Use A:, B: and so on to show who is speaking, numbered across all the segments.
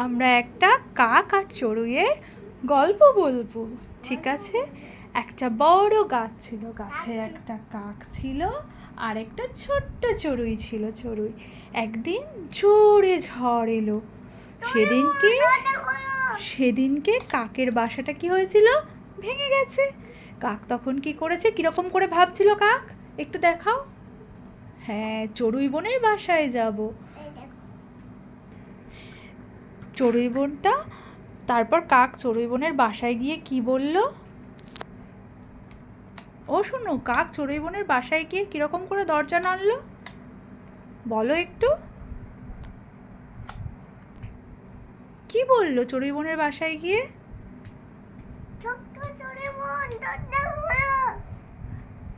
A: আমরা একটা কাক আর চড়ুইয়ের গল্প বলবো, ঠিক আছে? একটা বড় গাছ ছিল, গাছে একটা কাক ছিল আর একটা ছোট্ট চড়ুই ছিল। চড়ুই একদিন জোরে ঝড় এলো। সেদিনকে কাকের বাসাটা কি হয়েছিল? ভেঙে গেছে। কাক তখন কি করেছে, কিরকম করে ভাবছিল কাক, একটু দেখাও। হ্যাঁ, চড়ুই বোনের বাসায় যাব। চড়ুই বোনটা, তারপর কাক চড়ুই বোনের বাসায় গিয়ে কি বলল? ও শোনো, কাক চড়ুই বোনের বাসায় গিয়ে কিরকম করে দরজা নাড়লো বলো একটু। কি বললো চড়ুই বোনের বাসায় গিয়ে?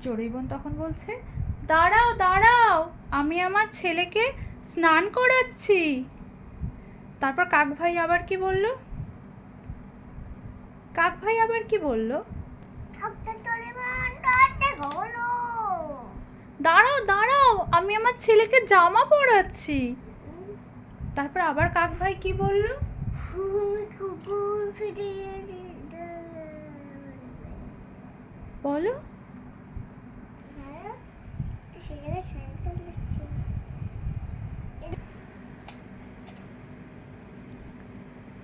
A: চড়ুই বোন তখন বলছে, দাঁড়াও দাঁড়াও, আমি আমার ছেলেকে স্নান করাচ্ছি। তারপর কাক ভাই আবার কি বলল? দাঁড়াও দাঁড়াও, আমি আমার ছেলেকে জামা পরাচ্ছি। তারপর আবার কাক ভাই কি বলল? বলো।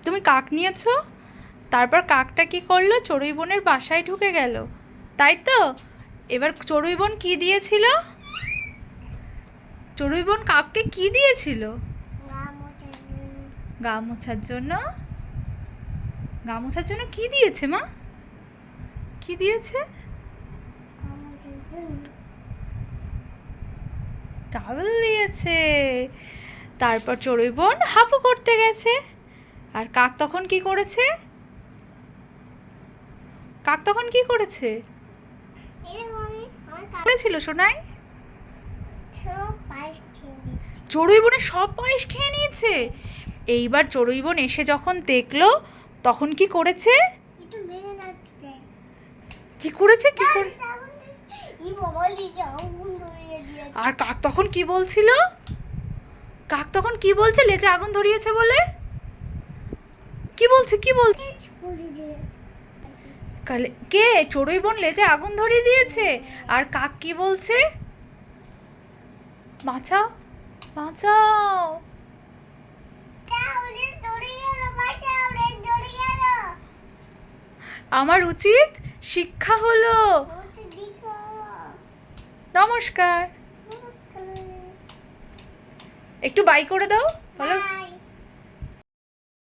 A: তুমি কাক নিয়েছো? তারপর কাকটা কি করলো? চড়ুই বোনের বাসায় ঢুকে গেল, তাই তো? এবার চড়ুই বোন কি দিয়েছিল? চড়ুই বোন কাককে কি দিয়েছিল? গা মোছার জন্য। গা মোছার জন্য কি দিয়েছে মা? কি দিয়েছে? টাওয়েল দিয়েছে। তারপর চড়ুই বোন হাঁপু করতে গেছে। আর কাক তখন কি করেছে? করেছিল সোনাই? চড়ুই বোনের সব পায়েস খেয়ে নিয়েছে। এইবার চড়ুই বোন এসে যখন দেখলো, তখন কি করেছে? আর কাক তখন কি বলছিল? কাক তখন কি বলছে লেজে আগুন ধরিয়েছে বলে? কি বলছে? কে? চড়ুই বোন লেজে আগুন ধরিয়ে দিয়েছে। আর কাক কি বলছে? বাঁচাও বাঁচাও। আমার উচিত শিক্ষা হলো। নমস্কার। একটু বাই করে দাও, বলো।